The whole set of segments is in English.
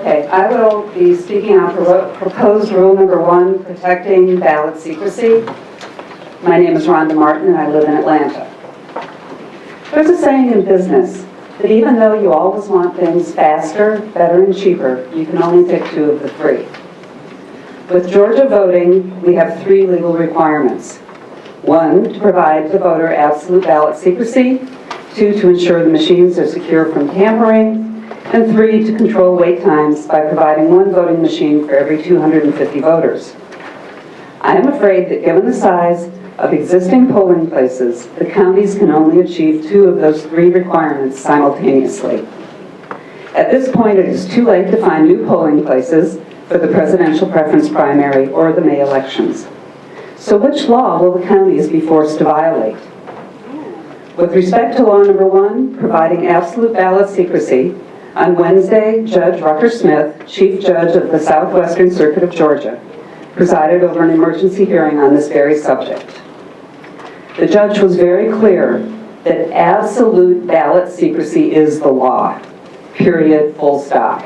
Okay, I will be speaking on proposed rule number 1, protecting ballot secrecy. My name is Rhonda Martin and I live in Atlanta. There's a saying in business that even though you always want things faster, better, and cheaper, you can only pick 2 of the 3. With Georgia voting, we have 3 legal requirements. 1, to provide the voter absolute ballot secrecy. 2, to ensure the machines are secure from tampering. And 3, to control wait times by providing 1 voting machine for every 250 voters. I am afraid that given the size of existing polling places, the counties can only achieve 2 of those 3 requirements simultaneously. At this point, it is too late to find new polling places for the presidential preference primary or the May elections. So which law will the counties be forced to violate? With respect to law number 1, providing absolute ballot secrecy, on Wednesday, Judge Rucker Smith, Chief Judge of the Southwestern Circuit of Georgia, presided over an emergency hearing on this very subject. The judge was very clear that absolute ballot secrecy is the law, period, full stop.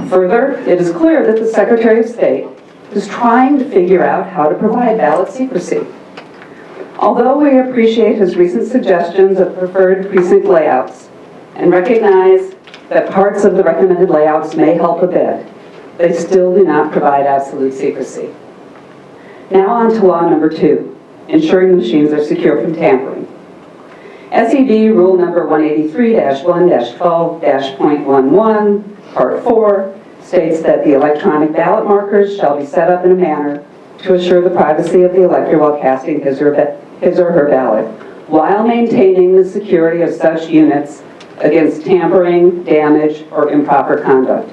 Further, it is clear that the Secretary of State is trying to figure out how to provide ballot secrecy. Although we appreciate his recent suggestions of preferred precinct layouts and recognize that parts of the recommended layouts may help a bit, they still do not provide absolute secrecy. Now on to law number 2, ensuring the machines are secure from tampering. SED Rule number 183-1-12-.11, Part 4, states that the electronic ballot markers shall be set up in a manner to assure the privacy of the elector while casting his or her ballot, while maintaining the security of such units against tampering, damage, or improper conduct.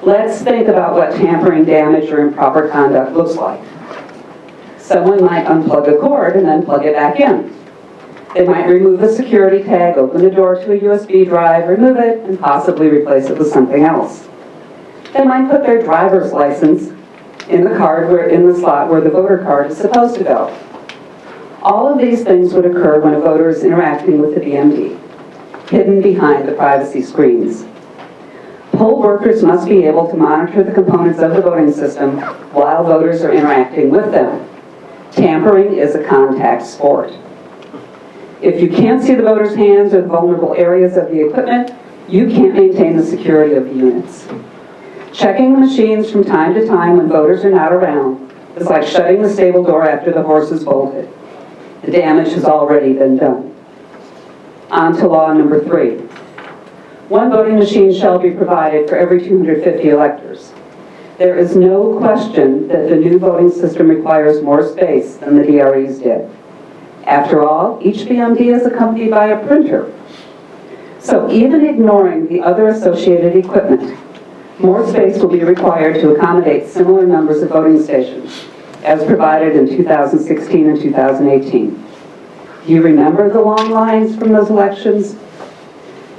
Let's think about what tampering, damage, or improper conduct looks like. Someone might unplug a cord and then plug it back in. They might remove a security tag, open the door to a USB drive, remove it, and possibly replace it with something else. They might put their driver's license in the slot where the voter card is supposed to go. All of these things would occur when a voter is interacting with the DMD, hidden behind the privacy screens. Poll workers must be able to monitor the components of the voting system while voters are interacting with them. Tampering is a contact sport. If you can't see the voters' hands or the vulnerable areas of the equipment, you can't maintain the security of the units. Checking the machines from time to time when voters are not around is like shutting the stable door after the horse is bolted. The damage has already been done. On to law number 3. 1 voting machine shall be provided for every 250 electors. There is no question that the new voting system requires more space than the DREs did. After all, each BMD is accompanied by a printer. So even ignoring the other associated equipment, more space will be required to accommodate similar numbers of voting stations, as provided in 2016 and 2018. Do you remember the long lines from those elections?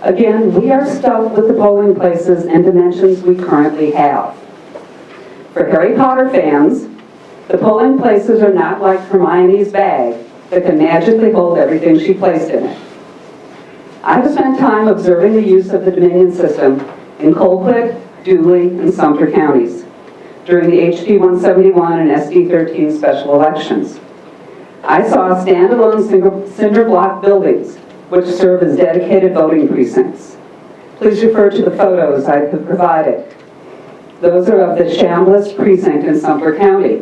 Again, we are stuck with the polling places and dimensions we currently have. For Harry Potter fans, the polling places are not like Hermione's bag that can magically hold everything she placed in it. I have spent time observing the use of the Dominion system in Colquitt, Dooley, and Sumter counties during the HD 171 and SD 13 special elections. I saw standalone cinder block buildings which serve as dedicated voting precincts. Please refer to the photos I have provided. Those are of the Chambliss precinct in Sumter County.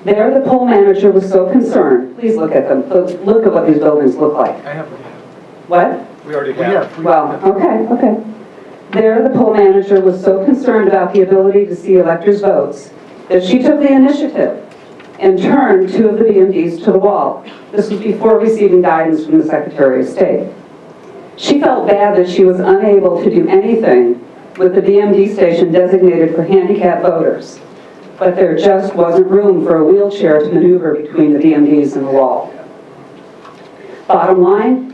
There, the poll manager was so concerned. Please look at them. Look at what these buildings look like. I have. What? We already have. Well, okay. There, the poll manager was so concerned about the ability to see electors' votes that she took the initiative and turned 2 of the BMDs to the wall. This was before receiving guidance from the Secretary of State. She felt bad that she was unable to do anything with the BMD station designated for handicapped voters, but there just wasn't room for a wheelchair to maneuver between the BMDs and the wall. Bottom line,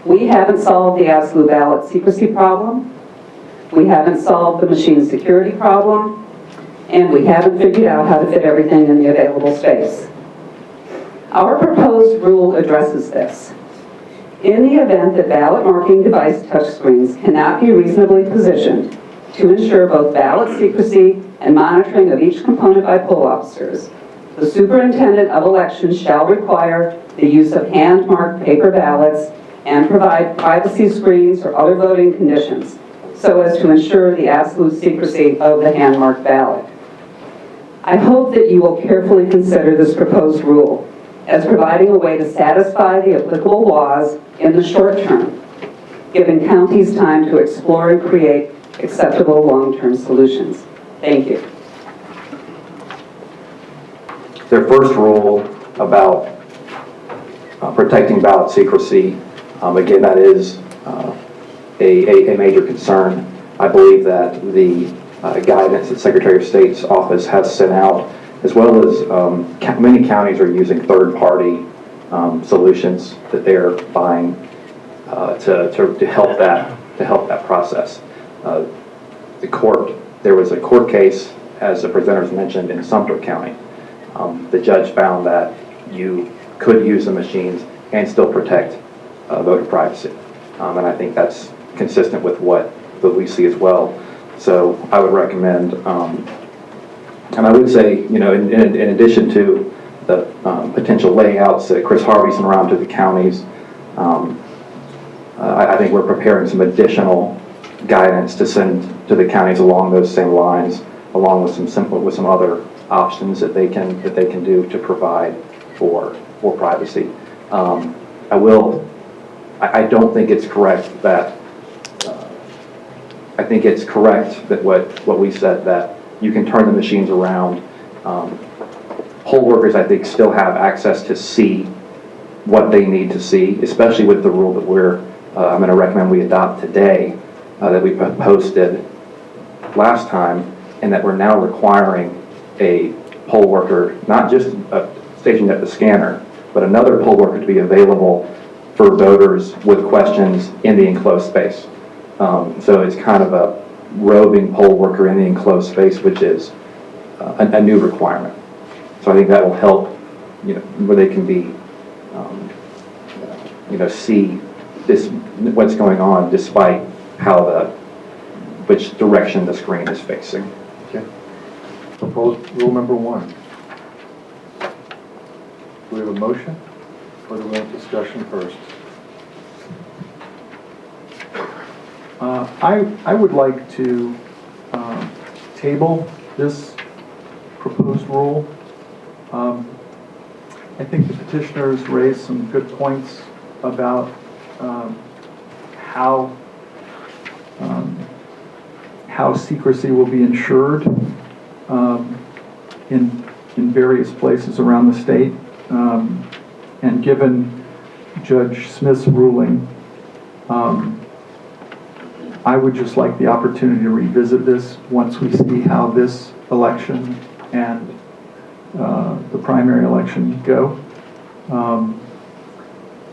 we haven't solved the absolute ballot secrecy problem, we haven't solved the machine security problem, and we haven't figured out how to fit everything in the available space. Our proposed rule addresses this. In the event that ballot marking device touchscreens cannot be reasonably positioned to ensure both ballot secrecy and monitoring of each component by poll officers. The superintendent of elections shall require the use of hand-marked paper ballots and provide privacy screens or other voting conditions so as to ensure the absolute secrecy of the hand-marked ballot. I hope that you will carefully consider this proposed rule as providing a way to satisfy the applicable laws in the short term, giving counties time to explore and create acceptable long-term solutions. Thank you. Their first rule about protecting ballot secrecy, again, that is a major concern. I believe that the guidance that Secretary of State's office has sent out, as well as many counties are using third-party solutions that they're buying to help that process. There was a court case, as the presenters mentioned, in Sumter County. The judge found that you could use the machines and still protect voter privacy. And I think that's consistent with what we see as well. So I would recommend, and I would say, in addition to the potential layouts that Chris Harvey sent around to the counties, I think we're preparing some additional guidance to send to the counties along those same lines, along with some other options that they can do to provide for privacy. I don't think it's correct that. I think it's correct that what we said, that you can turn the machines around. Poll workers, I think, still have access to see what they need to see, especially with the rule that I'm going to recommend we adopt today, that we posted last time, and that we're now requiring a poll worker, not just stationed at the scanner, but another poll worker to be available for voters with questions in the enclosed space. So it's kind of a roving poll worker in the enclosed space, which is a new requirement. So I think that will help, where they can be, see what's going on despite which direction the screen is facing. Okay. Proposed rule number 1. Do we have a motion, or do we have discussion first? I would like to table this proposed rule. I think the petitioners raised some good points about how secrecy will be ensured in various places around the state. And given Judge Smith's ruling, I would just like the opportunity to revisit this once we see how this election and the primary election go.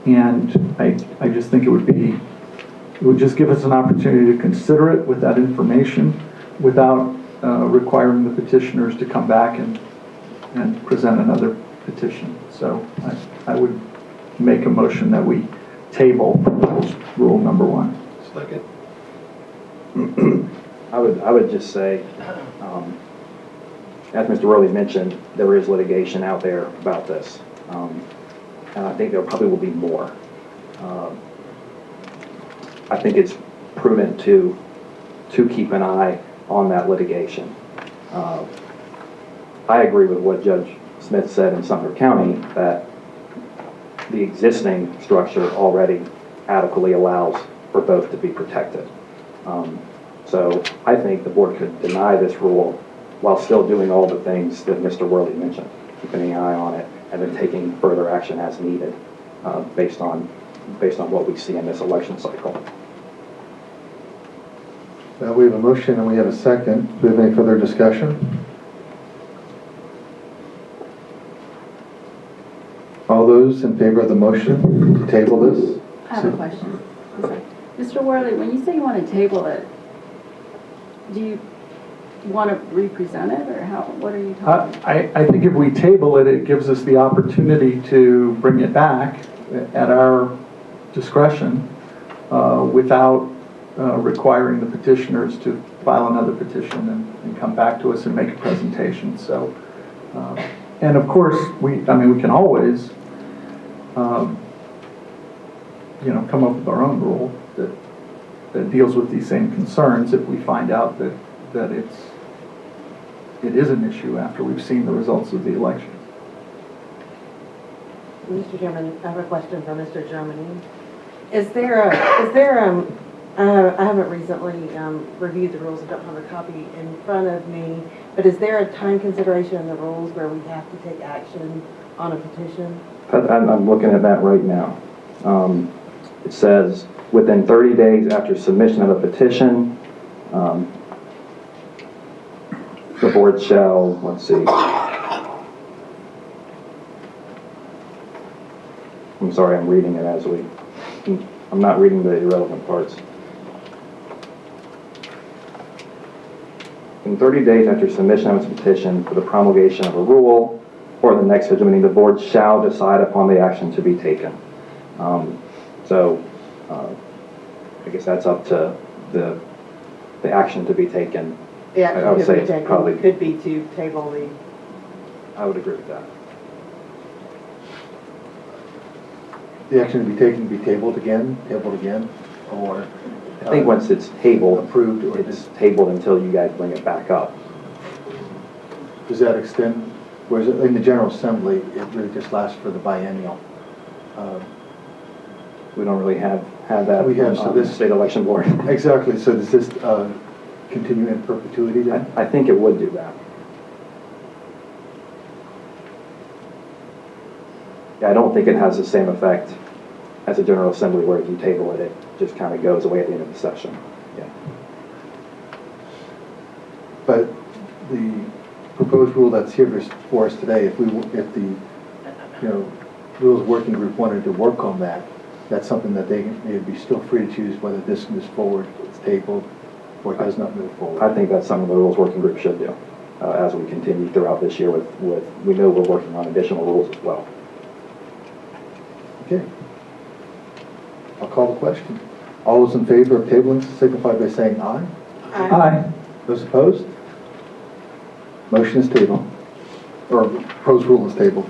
And I just think it would just give us an opportunity to consider it with that information without requiring the petitioners to come back and present another petition. So I would make a motion that we table proposed rule number 1. Second. I would just say, as Mr. Worley mentioned, there is litigation out there about this, and I think there probably will be more. I think it's prudent to keep an eye on that litigation. I agree with what Judge Smith said in Sumter County, that the existing structure already adequately allows for both to be protected. So I think the board could deny this rule while still doing all the things that Mr. Worley mentioned, keeping an eye on it, and then taking further action as needed based on what we see in this election cycle. Well, we have a motion and we have a second. Do we have any further discussion? All those in favor of the motion to table this? I have a question. Mr. Worley, when you say you want to table it, do you want to represent it, or what are you talking about? I think if we table it, it gives us the opportunity to bring it back at our discretion without requiring the petitioners to file another petition and come back to us and make a presentation. So, and of course, we can always, come up with our own rule that deals with these same concerns if we find out that it is an issue after we've seen the results of the election. Mr. Chairman, I have a question for Mr. Germany. I haven't recently reviewed the rules, I don't have a copy in front of me, but is there a time consideration in the rules where we have to take action on a petition? I'm looking at that right now. It says, within 30 days after submission of a petition, the board shall, let's see. I'm sorry, I'm reading it as I'm not reading the irrelevant parts. In 30 days after submission of its petition for the promulgation of a rule or the next scheduled meeting, the board shall decide upon the action to be taken. I guess that's up to the action to be taken. The I action would could say be it's taken, probably- could be to table the, I would agree with that. The action to be taken, be tabled again, or? I think once it's tabled, Approved, or it's tabled until you guys bring it back up. does that extend, whereas in the General Assembly, it really just lasts for the biennial? We don't really have that We have, so on the this- state election board. Exactly, so does this continue in perpetuity then? I think it would do that. Yeah, I don't think it has the same effect as a General Assembly where if you table it, it just kind of goes away at the end of the session. Yeah. But the proposed rule that's here for us today, if the Rules Working Group wanted to work on that, that's something that they'd be still free to choose whether this moves forward, it's tabled, or it does not move forward. I think that's something the Rules Working Group should do as we continue throughout this year with, we know we're working on additional rules as well. Okay. I'll call the question. All those in favor of tabling signify by saying aye. Aye. Those opposed? Motion is tabled, or proposed rule is tabled.